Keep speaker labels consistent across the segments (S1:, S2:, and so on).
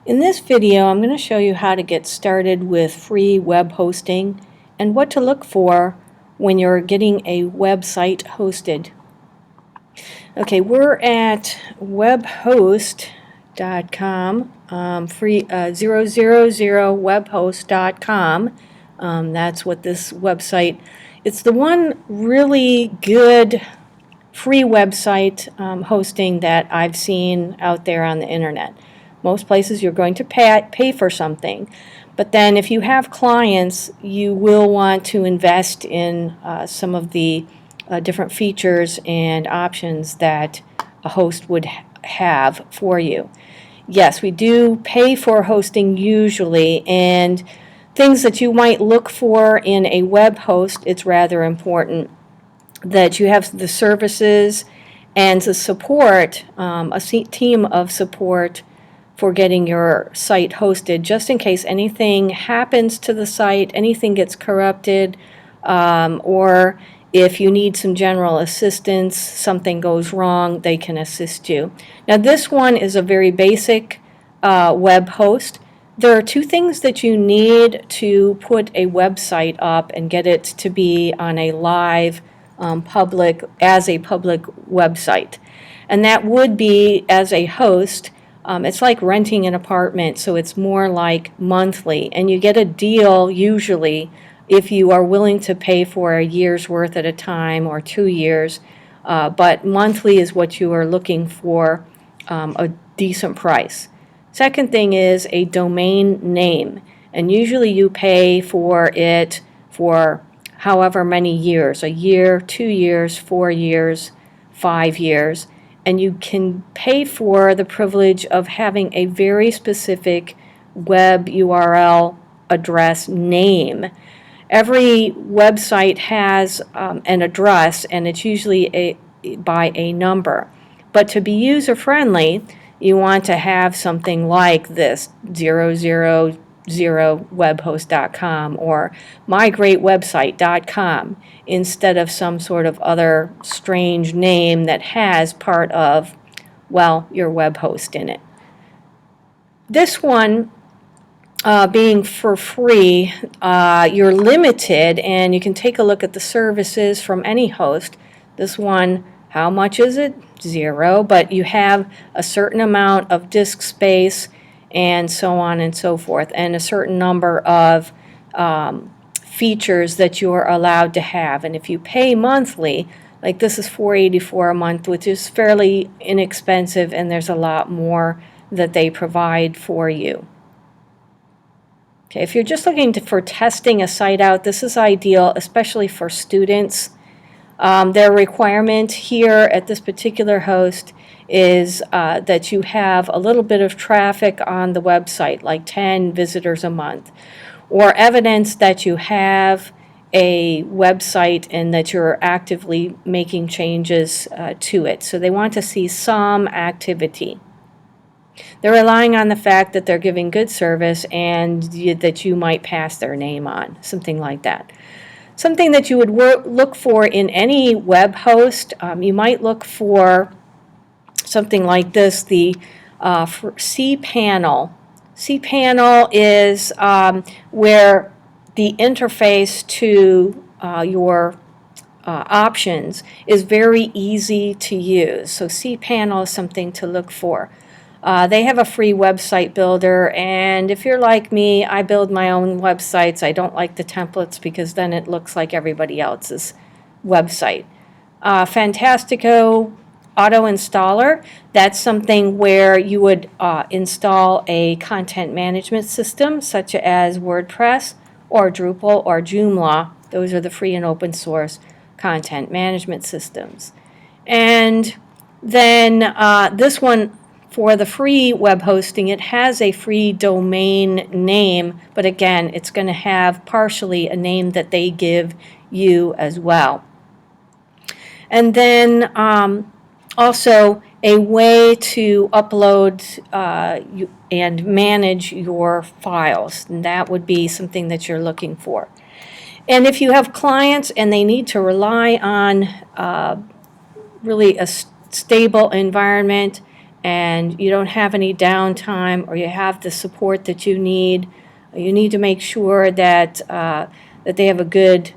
S1: In this video, I'm going to show you how to get started with free web hosting and what to look for when you're getting a website hosted. Okay, we're at webhost.com, free 000webhost.com. That's what this website. It's the one really good free website hosting that I've seen out there on the internet. Most places you're going to pay for something, but then if you have clients, you will want to invest in some of the different features and options that a host would have for you. Yes, we do pay for hosting usually, and things that you might look for in a web host, it's rather important that you have the services and the support, a team of support for getting your site hosted, just in case anything happens to the site, anything gets corrupted, or if you need some general assistance, something goes wrong, they can assist you. Now this one is a very basic web host. There are two things that you need to put a website up and get it to be on a live public website. And that would be, as a host, it's like renting an apartment, so it's more like monthly. And you get a deal usually if you are willing to pay for a year's worth at a time or 2 years. But monthly is what you are looking for, a decent price. Second thing is a domain name. And usually you pay for it for however many years, a year, 2 years, 4 years, 5 years, and you can pay for the privilege of having a very specific web URL address name. Every website has an address, and it's usually by a number. But to be user-friendly, you want to have something like this, 000webhost.com or mygreatwebsite.com instead of some sort of other strange name that has part of, well, your web host in it. This one, being for free, you're limited, and you can take a look at the services from any host. This one, how much is it? 0, but you have a certain amount of disk space and so on and so forth, and a certain number of features that you're allowed to have. And if you pay monthly, like this is $4.84 a month, which is fairly inexpensive, and there's a lot more that they provide for you. Okay, if you're just looking for testing a site out, this is ideal, especially for students. Their requirement here at this particular host is that you have a little bit of traffic on the website, like 10 visitors a month, or evidence that you have a website and that you're actively making changes to it. So they want to see some activity. They're relying on the fact that they're giving good service and that you might pass their name on, something like that. Something that you would look for in any web host, you might look for something like this, the cPanel. cPanel is where the interface to your options is very easy to use. So cPanel is something to look for. They have a free website builder, and if you're like me, I build my own websites. I don't like the templates because then it looks like everybody else's website. Fantastico Auto Installer, that's something where you would install a content management system such as WordPress or Drupal or Joomla. Those are the free and open source content management systems. And then this one, for the free web hosting, it has a free domain name, but again, it's going to have partially a name that they give you as well. And then also a way to upload and manage your files, and that would be something that you're looking for. And if you have clients and they need to rely on really a stable environment and you don't have any downtime, or you have the support that you need to make sure that that they have a good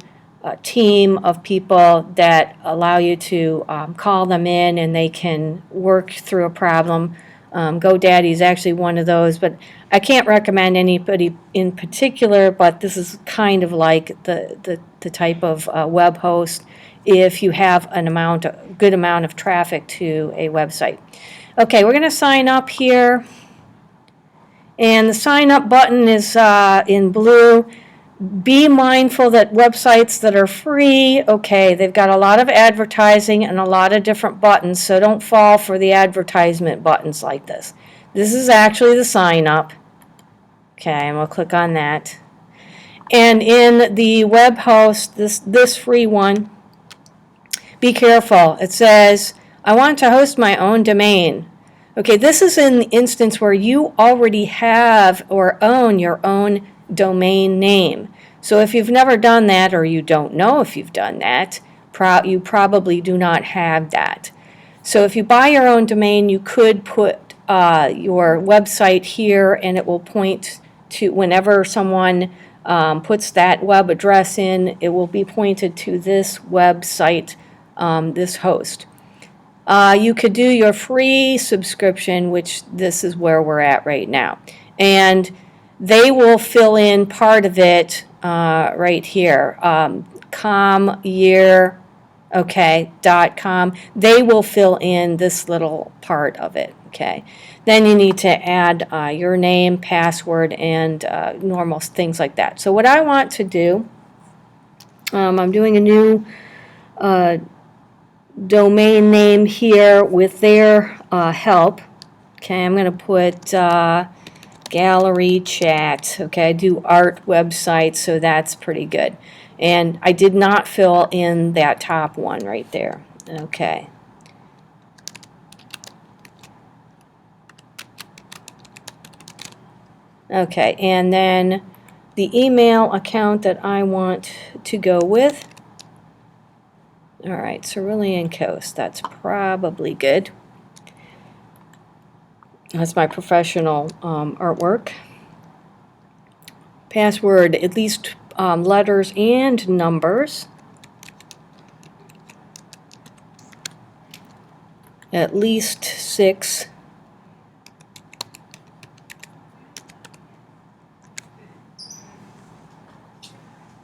S1: team of people that allow you to call them in and they can work through a problem. GoDaddy is actually one of those, but I can't recommend anybody in particular, but this is kind of like the type of web host if you have a good amount of traffic to a website. Okay, we're going to sign up here, and the sign up button is in blue. Be mindful that websites that are free, okay, they've got a lot of advertising and a lot of different buttons, so don't fall for the advertisement buttons like this. This is actually the sign up. Okay, and we'll click on that. And in the web host, this free one, be careful. It says, I want to host my own domain. Okay, this is an instance where you already have or own your own domain name. So if you've never done that, or you don't know if you've done that, you probably do not have that. So if you buy your own domain, you could put your website here, and it will point to, whenever someone puts that web address in, it will be pointed to this website, this host. You could do your free subscription, which this is where we're at right now. And they will fill in part of it right here, .com. They will fill in this little part of it, okay? Then you need to add your name, password, and normal things like that. So what I want to do, I'm doing a new domain name here with their help. Okay, I'm going to put gallery chat. Okay, I do art websites, so that's pretty good. And I did not fill in that top one right there. Okay. Okay, and then the email account that I want to go with. All right, Cerulean Coast, that's probably good. That's my professional artwork. Password, at least letters and numbers. At least 6.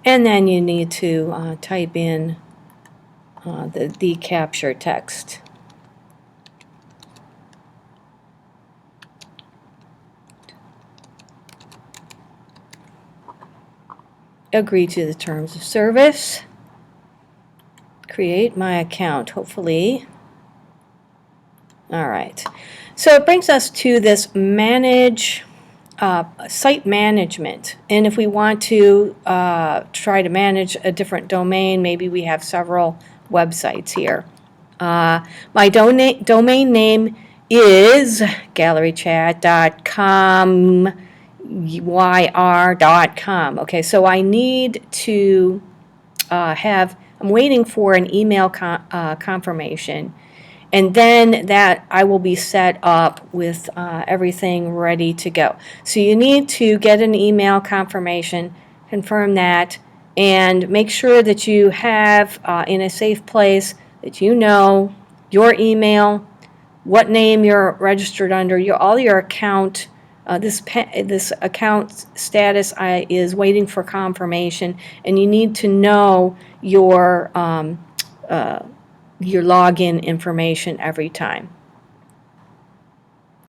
S1: And then you need to type in the capture text. Agree to the terms of service. Create my account, hopefully. All right. So it brings us to this manage site management. And if we want to try to manage a different domain, maybe we have several websites here. My domain name is gallerychat.com, yr.com. Okay, so I need to I'm waiting for an email confirmation, and then that I will be set up with everything ready to go. So you need to get an email confirmation, confirm that, and make sure that you have in a safe place that you know your email, what name you're registered under, all your account. This account status is waiting for confirmation, and you need to know your login information every time.